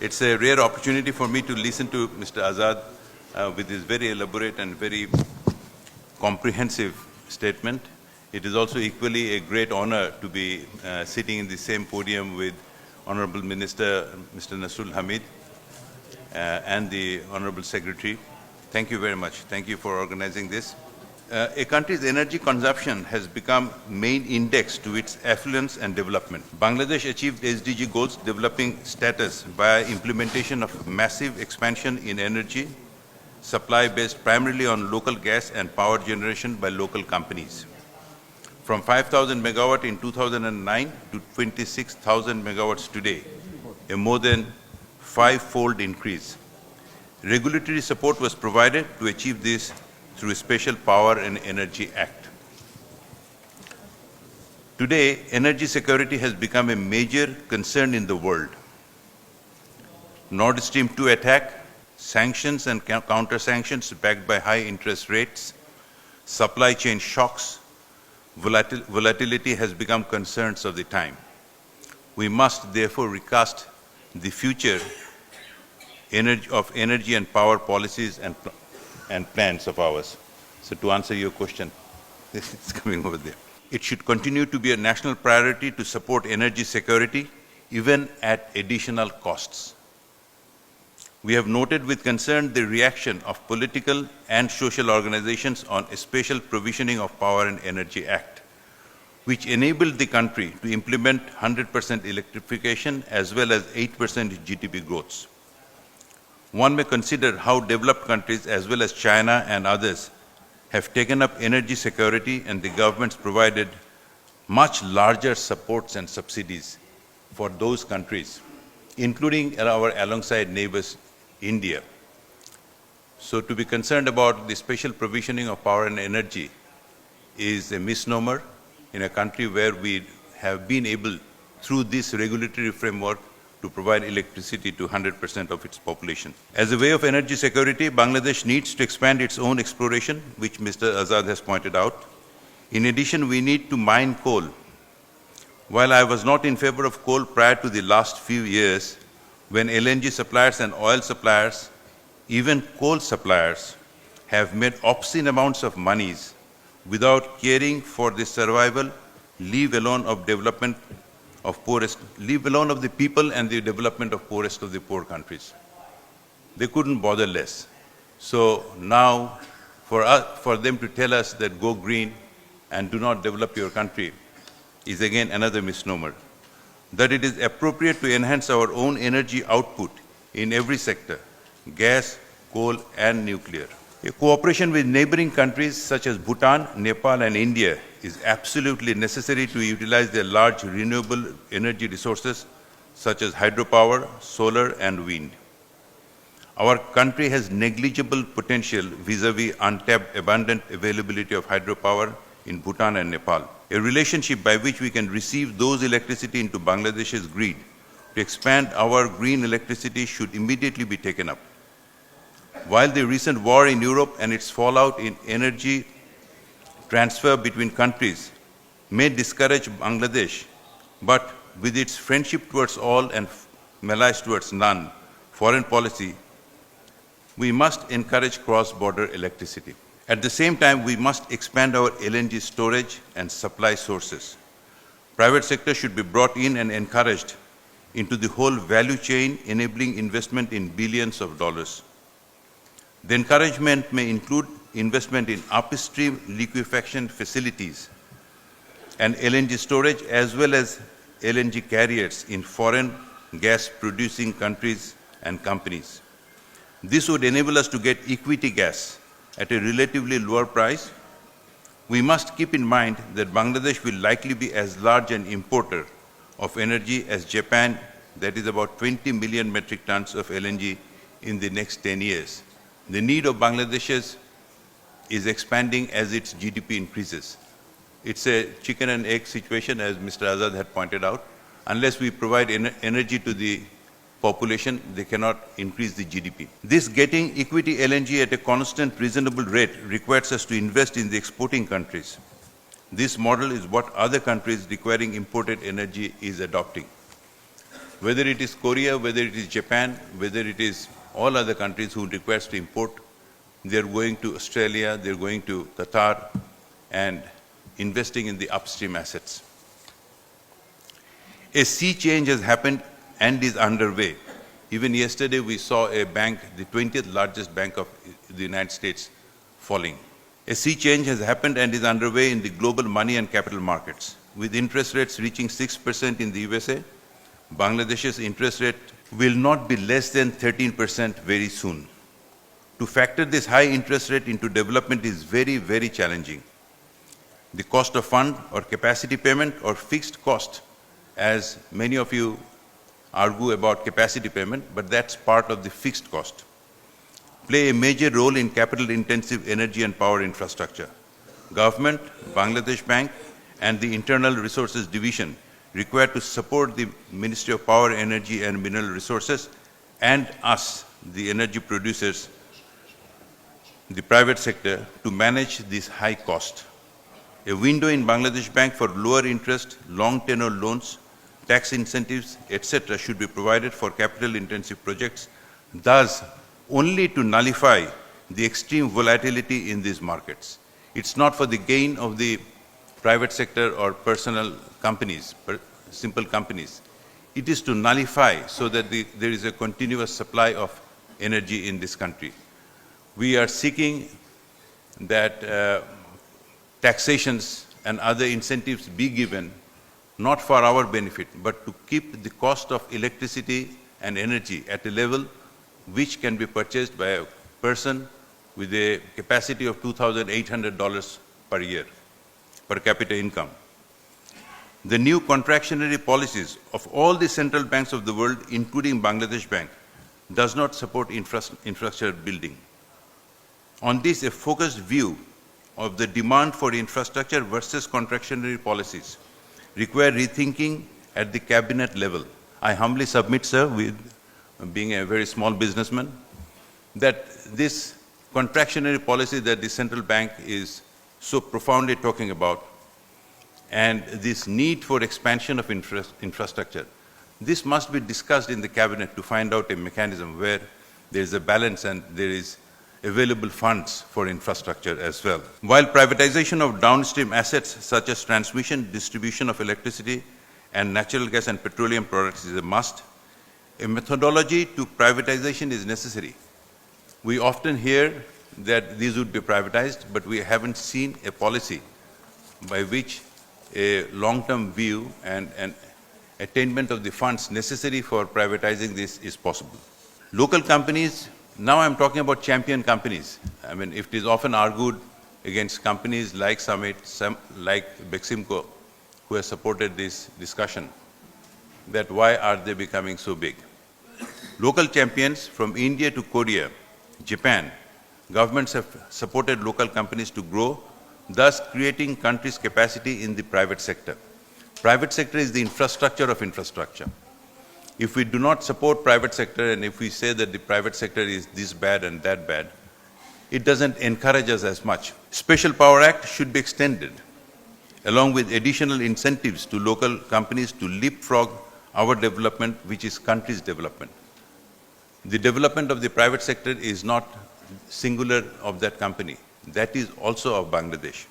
It's a rare opportunity for me to listen to Mr. Azad with his very elaborate and very comprehensive statement. It is also equally a great honor to be sitting in the same podium with Honorable Minister Mr. Nasrul Hamid and the Honorable Secretary. Thank you very much. Thank you for organizing this. A country's energy consumption has become main index to its affluence and development. Bangladesh achieved SDG goals developing status via implementation of massive expansion in energy supply based primarily on local gas and power generation by local companies. From 5,000 megawatt in 2009 to 26,000 megawatts today, a more than five-fold increase. Regulatory support was provided to achieve this through a Special Power and Energy Act. Today, energy security has become a major concern in the world. Nord Stream 2 attack, sanctions and counter-sanctions backed by high interest rates, supply chain shocks, volatility has become concerns of the time. We must therefore recast the future of energy and power policies and plans of ours. So to answer your question, this is coming over there. It should continue to be a national priority to support energy security, even at additional costs. We have noted with concern the reaction of political and social organizations on a special provisioning of Power and Energy Act, which enabled the country to implement 100% electrification as well as 8% GDP growth. One may consider how developed countries as well as China and others have taken up energy security, and the governments provided much larger supports and subsidies for those countries, including our alongside neighbors, India. So to be concerned about the special provisioning of power and energy is a misnomer in a country where we have been able, through this regulatory framework, to provide electricity to 100% of its population. As a way of energy security, Bangladesh needs to expand its own exploration, which Mr. Azad has pointed out. In addition, we need to mine coal. While I was not in favor of coal prior to the last few years, when LNG suppliers and oil suppliers, even coal suppliers, have made obscene amounts of monies without caring for the survival, leave alone of development of poorest, leave alone of the people and the development of poorest of the poor countries. They couldn't bother less. So now, for them to tell us that go green and do not develop your country is again another misnomer. That it is appropriate to enhance our own energy output in every sector, gas, coal and nuclear. A cooperation with neighboring countries such as Bhutan, Nepal and India is absolutely necessary to utilize their large renewable energy resources such as hydropower, solar and wind. Our country has negligible potential vis-à-vis untapped abundant availability of hydropower in Bhutan and Nepal. A relationship by which we can receive those electricity into Bangladesh's grid to expand our green electricity should immediately be taken up. While the recent war in Europe and its fallout in energy transfer between countries may discourage Bangladesh, but with its friendship towards all and malice towards none foreign policy, we must encourage cross-border electricity. At the same time, we must expand our LNG storage and supply sources. Private sector should be brought in and encouraged into the whole value chain, enabling investment in billions of dollars. The encouragement may include investment in upstream liquefaction facilities and LNG storage as well as LNG carriers in foreign gas-producing countries and companies. This would enable us to get equity gas at a relatively lower price. We must keep in mind that Bangladesh will likely be as large an importer of energy as Japan, that is about 20 million metric tons of LNG in the next 10 years. The need of Bangladesh is expanding as its GDP increases. It's a chicken and egg situation, as Mr. Azad had pointed out. Unless we provide energy to the population, they cannot increase the GDP. This getting equity LNG at a constant, reasonable rate requires us to invest in the exporting countries. This model is what other countries requiring imported energy is adopting. Whether it is Korea, whether it is Japan, whether it is all other countries who request to import, they're going to Australia, they're going to Qatar and investing in the upstream assets. A sea change has happened and is underway. Even yesterday we saw a bank, the 20th largest bank of the United States, falling. A sea change has happened and is underway in the global money and capital markets. With interest rates reaching 6% in the USA, Bangladesh's interest rate will not be less than 13% very soon. To factor this high interest rate into development is very, very challenging. The cost of fund or capacity payment or fixed cost, as many of you argue about capacity payment, but that's part of the fixed cost, play a major role in capital-intensive energy and power infrastructure. Government, Bangladesh Bank, and the Internal Resources Division required to support the Ministry of Power, Energy and Mineral Resources and us, the energy producers, the private sector, to manage this high cost. A window in Bangladesh Bank for lower interest, long tenor loans, tax incentives, etc. should be provided for capital-intensive projects, thus only to nullify the extreme volatility in these markets. It's not for the gain of the private sector or personal companies, simple companies. It is to nullify so that there is a continuous supply of energy in this country. We are seeking that taxations and other incentives be given, not for our benefit, but to keep the cost of electricity and energy at a level which can be purchased by a person with a capacity of $2,800 per year, per capita income. The new contractionary policies of all the central banks of the world, including Bangladesh Bank, does not support infrastructure building. On this, a focused view of the demand for infrastructure versus contractionary policies require rethinking at the cabinet level. I humbly submit, sir, with being a very small businessman, that this contractionary policy that the central bank is so profoundly talking about and this need for expansion of infrastructure, this must be discussed in the cabinet to find out a mechanism where there is a balance and there is available funds for infrastructure as well. While privatization of downstream assets such as transmission, distribution of electricity and natural gas and petroleum products is a must, a methodology to privatization is necessary. We often hear that these would be privatized, but we haven't seen a policy by which a long-term view and attainment of the funds necessary for privatizing this is possible. Local companies, now I'm talking about champion companies. I mean, it is often argued against companies like Summit, like Beximco, who have supported this discussion, that why are they becoming so big? Local champions from India to Korea, Japan, governments have supported local companies to grow, thus creating countries' capacity in the private sector. Private sector is the infrastructure of infrastructure. If we do not support private sector and if we say that the private sector is this bad and that bad, it doesn't encourage us as much. Special Power Act should be extended, along with additional incentives to local companies to leapfrog our development, which is country's development. The development of the private sector is not singular of that company. That is also of Bangladesh.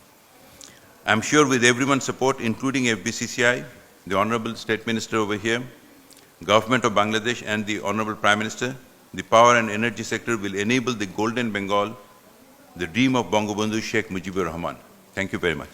I'm sure with everyone's support, including FBCCI, the Honorable State Minister over here, Government of Bangladesh and the Honorable Prime Minister, the power and energy sector will enable the Golden Bengal, the dream of Bangabandhu Sheikh Mujibur Rahman. Thank you very much.